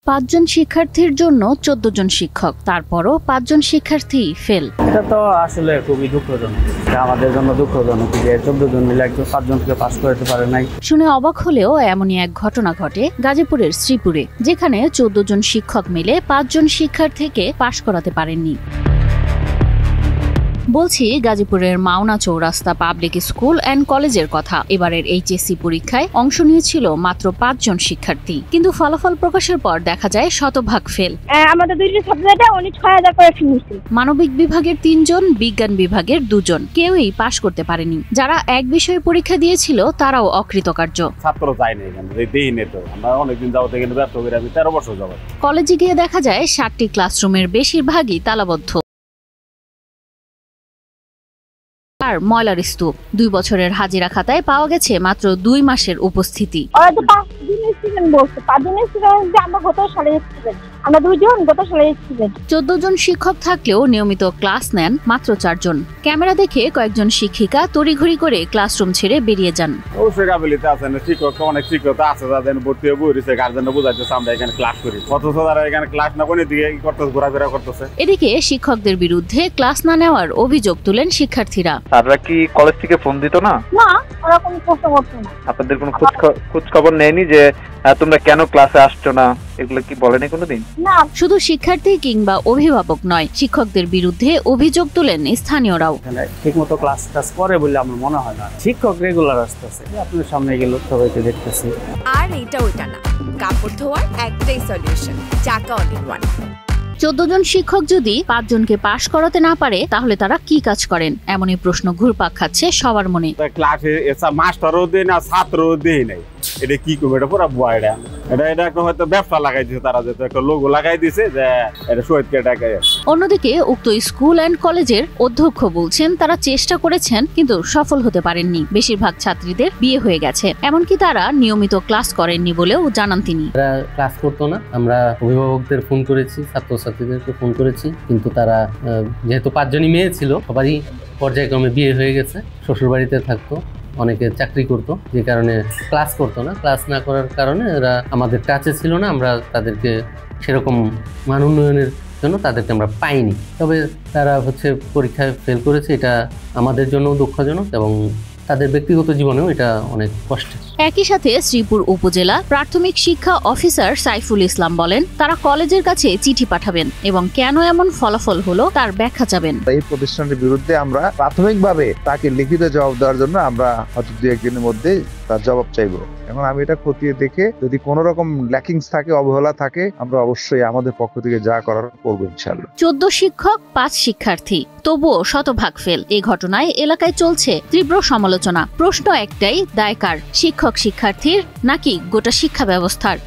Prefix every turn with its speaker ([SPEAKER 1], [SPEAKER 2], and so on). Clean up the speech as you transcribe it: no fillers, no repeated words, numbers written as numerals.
[SPEAKER 1] 5 জন শিক্ষার্থীর জন্য 14 জন শিক্ষক, তারপরও 5 জন শিক্ষার্থী ফেল।
[SPEAKER 2] এটা তো আসলে খুবই দুঃখজনক, আমাদের জন্য দুঃখজনক যে 14 জন মিলে একজন 5 জনকে পাস করতে পারে নাই।
[SPEAKER 1] শুনে অবাক হলেও এমনই এক ঘটনা ঘটে গাজীপুরের শ্রীপুরে, যেখানে 14 জন শিক্ষক মিলে 5 জন শিক্ষার্থীকে পাশ করাতে পারেননি। বলছি গাজীপুরের মাওনা চৌরাস্তা পাবলিক স্কুল অ্যান্ড কলেজের কথা। এবারের এইচএসসি পরীক্ষায় অংশ নিয়েছিল মাত্র 5 জন শিক্ষার্থী, কিন্তু ফলাফল প্রকাশের পর দেখা যায় শতভাগ ফেল।
[SPEAKER 3] আমাদের দুইটি সাবজেক্টে উনি 6000 করে ফিনিশিং।
[SPEAKER 1] মানবিক বিভাগের 3 জন, বিজ্ঞান বিভাগের 2 জন, কেউই পাশ করতে পারেনি। যারা এক বিষয়ে পরীক্ষা দিয়েছিল তারাও অকৃতকার্য।
[SPEAKER 4] ছাত্র যায় না এখানে, দেই না তো। আমরা অনেকদিন যাবত এখানে ব্যবসা করে, আমি 13 বছর যাবত।
[SPEAKER 1] কলেজে গিয়ে দেখা যায় 60টি ক্লাসরুমের বেশিরভাগই তালাবদ্ধ আর ময়লার স্তূপ। 2 বছরের হাজিরা খাতায় পাওয়া গেছে মাত্র 2 মাসের উপস্থিতি।
[SPEAKER 3] ওরা তো 5 দিনের স্টুডেন্ট বলছে, 5 দিনের স্টুডেন্ট আমরা গত সালের স্টুডেন্ট, আমরা 2 জন গত সালের স্টুডেন্ট।
[SPEAKER 1] 14 জন শিক্ষক থাকলেও নিয়মিত ক্লাস নেন মাত্র 4 জন। ক্যামেরা দেখে কয়েকজন শিক্ষিকা তড়িঘড়ি করে ক্লাসরুম ছেড়ে বেরিয়ে যান।
[SPEAKER 4] অবশ্যই কাবিলিতে আছেন শিক্ষক, অনেক শিক্ষক আছে যাদের ভর্তি হয়ে বইছে, গার্জেনরা বুঝাইতেছে আমরা এখানে ক্লাস করি, অথচ তারা এখানে ক্লাস না করে দিকে কি করতেছে, ঘোরাফেরা করতেছে।
[SPEAKER 1] এদিকে শিক্ষকদের বিরুদ্ধে ক্লাস না নেওয়ার অভিযোগ তুলেন শিক্ষার্থীরা।
[SPEAKER 5] তারা কি কলেজ থেকে ফোন দিত না?
[SPEAKER 3] না, ওরা কোনো প্রশ্ন করতো না।
[SPEAKER 5] আপনাদের কোনো খোঁজ খবর নেয়নি যে তোমরা কেন ক্লাসে আসছো না, এগুলো কি বলেনি কোনোদিন?
[SPEAKER 3] না,
[SPEAKER 1] শুধু শিক্ষার্থী কিংবা অভিভাবক নয়, শিক্ষকদের বিরুদ্ধে অভিযোগ তুলেন স্থানীয়রাও।
[SPEAKER 2] ঠিকমতো ক্লাস করে বলে আমার মনে হয় না। শিক্ষক রেগুলার আসতেছে, আপনার সামনে গেল সবাইকে দেখতেছি।
[SPEAKER 6] আর এটা ওইটা না, কাপড় ধোয়ার একটাই সলিউশন, চাকা অল ইন ওয়ান।
[SPEAKER 1] 14 জন শিক্ষক যদি 5 জনকে পাশ করাতে না পারে, তাহলে তারা কি কাজ করেন? এমনই প্রশ্ন ঘুরপাক খাচ্ছে সবার মনে।
[SPEAKER 4] ক্লাসে মাস্টারও দেয় না, ছাত্রও দেয় নাই, এটা কি করবে? এটা পুরো বুয়া। এটা হয়তো ব্যবসা লাগাই দিছে তারা, যেহেতু একটা লোগো লাগাই দিছে যে এটা শহীদকে ডাকে।
[SPEAKER 1] অন্যদিকে উক্ত স্কুল অ্যান্ড কলেজের অধ্যক্ষ বলছেন তারা চেষ্টা করেছেন কিন্তু সফল হতে পারেননি। বেশিরভাগ ছাত্রীদের বিয়ে হয়ে গেছে, এমনকি তারা নিয়মিত ক্লাস করেননি বলেও জানান তিনি।
[SPEAKER 7] তারা ক্লাস করতো না। আমরা অভিভাবকদের ফোন করেছি, ছাত্রছাত্রীদেরকে ফোন করেছি, কিন্তু তারা যেহেতু 5 জনই মেয়ে ছিল, সবারই পর্যায়ক্রমে বিয়ে হয়ে গেছে, শ্বশুরবাড়িতে থাকতো, অনেকে চাকরি করতো, যে কারণে ক্লাস করতো না। ক্লাস না করার কারণে এরা আমাদের কাছে ছিল না। আমরা তাদেরকে সেরকম মান উন্নয়নের জন্য তাদেরকে আমরা পাইনি। তবে তারা পরীক্ষায় ফেল করেছে, এটা আমাদের জন্য দুঃখজনক এবং তাদের ব্যক্তিগত জীবনেও এটা অনেক কষ্টের।
[SPEAKER 1] একই সাথে শ্রীপুর উপজেলা প্রাথমিক শিক্ষা অফিসার সাইফুল ইসলাম বলেন তারা কলেজের কাছে চিঠি পাঠাবেন এবং কেন এমন ফলাফল হলো তার ব্যাখ্যা চাবেন।
[SPEAKER 8] এই প্রতিষ্ঠানের বিরুদ্ধে আমরা প্রাথমিকভাবে তাকে লিখিত জবাব দেওয়ার জন্য আমরা হয়তো 2-1 দিনের মধ্যে তার জবাব চাইবো। এখন আমি এটা খতিয়ে দেখে যদি কোনো রকম ল্যাকিংস থাকে, অবহেলা থাকে, আমরা অবশ্যই আমাদের পক্ষ থেকে যা করার করবো ইনশাআল্লাহ।
[SPEAKER 1] 14 শিক্ষক 5 শিক্ষার্থী, তবুও শতভাগ ফেল। এই ঘটনায় এলাকায় চলছে তীব্র সমালোচনা। প্রশ্ন একটাই, দায় কার? শিক্ষক শিক্ষার্থীর নাকি গোটা শিক্ষা ব্যবস্থার?